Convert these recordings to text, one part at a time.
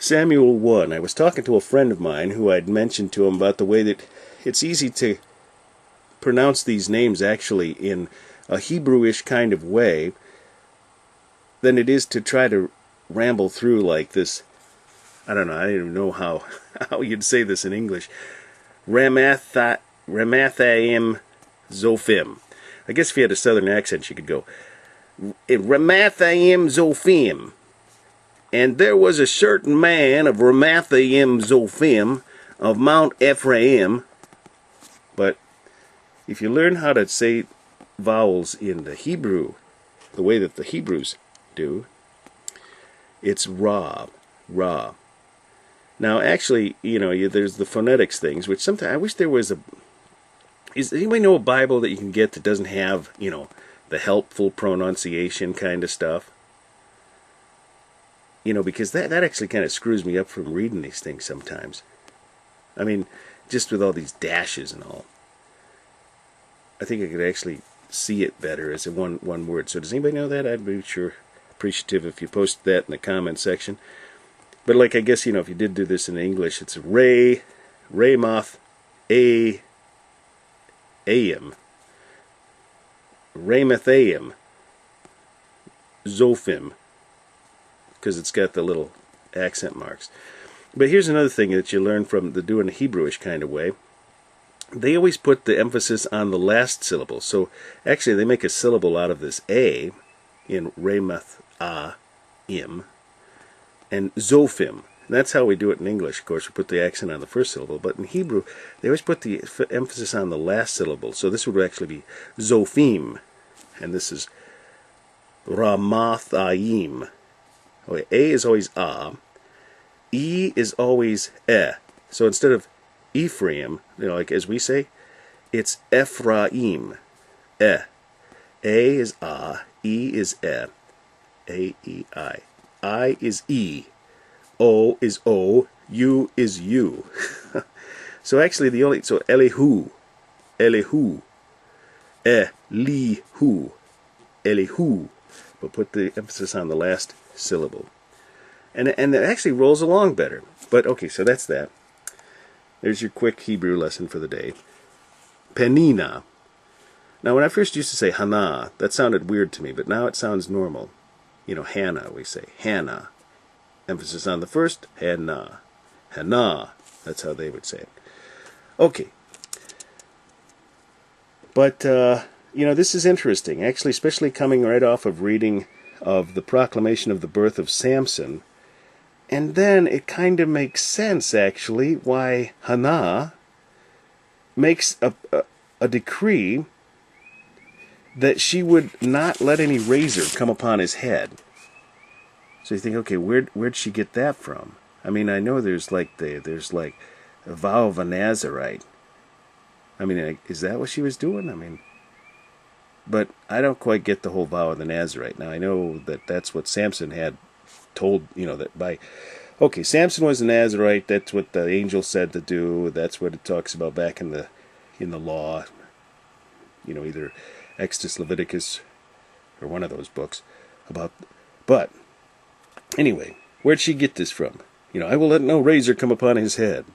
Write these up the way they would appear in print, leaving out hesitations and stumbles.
Samuel 1. I was talking to a friend of mine who I'd mentioned to him about the way that it's easy to pronounce these names actually in a Hebrewish kind of way than it is to try to ramble through like this. I don't know, I don't even know how you'd say this in English. Ramathaim zophim. I guess if you had a southern accent you could go Ramathaim zophim. And there was a certain man of Ramathaim zophim of Mount Ephraim. But if you learn how to say vowels in the Hebrew, the way that the Hebrews do, it's ra. Now, actually, there's the phonetics things, which sometimes I wish there was a. Does anybody know a Bible that you can get that doesn't have, the helpful pronunciation kind of stuff? Because that actually kind of screws me up from reading these things sometimes. I mean, just with all these dashes and all. I think I could actually see it better as a one word. So does anybody know that? I'd be sure appreciative if you post that in the comment section. But I guess, if you did do this in English, it's Ramathaim, zophim, because it's got the little accent marks. But here's another thing that you learn from doing the Hebrewish kind of way. They always put the emphasis on the last syllable. So actually they make a syllable out of this A in Ramathaim and zophim. And that's how we do it in English. Of course, we put the accent on the first syllable. But in Hebrew, they always put the emphasis on the last syllable. So this would actually be zophim. And this is Ramathaim. Okay, A is always A. E is always E. So instead of Ephraim, as we say, it's Ephraim. E. A is A. E is E. A-E-I. I is E. O is O. U is U. So actually so Elihu. Elihu. Elihu. But put the emphasis on the last syllable. And it actually rolls along better. But okay, so that's that. There's your quick Hebrew lesson for the day. Peninnah. Now when I first used to say Hannah, that sounded weird to me, but now it sounds normal. Hannah, we say. Hannah. Emphasis on the first, Hannah. Hannah. That's how they would say it. Okay. But, this is interesting. Actually, especially coming right off of reading of the proclamation of the birth of Samson. And then it kind of makes sense, actually, why Hannah makes a decree that she would not let any razor come upon his head. So you think, okay, where'd she get that from? I mean, I know there's a vow of a Nazarite. I mean, is that what she was doing? But I don't quite get the whole vow of the Nazarite. Now, I know that that's what Samson had told, that by... Okay, Samson was a Nazarite. That's what the angel said to do. That's what it talks about back in the law. Either Exodus, Leviticus, or one of those books about... But, anyway, where'd she get this from? I will let no razor come upon his head.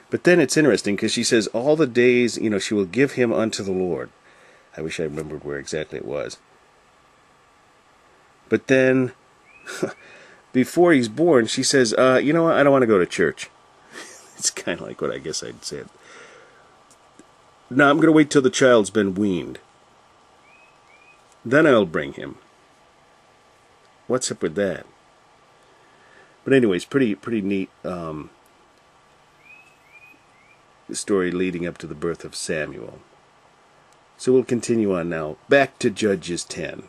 But then it's interesting because she says, all the days, she will give him unto the Lord. I wish I remembered where exactly it was. But then, before he's born, she says, you know what, I don't want to go to church. It's kind of like what I guess I'd said. No, I'm going to wait till the child's been weaned. Then I'll bring him. What's up with that? But anyways, pretty neat story leading up to the birth of Samuel. So we'll continue on now. Back to Judges 10.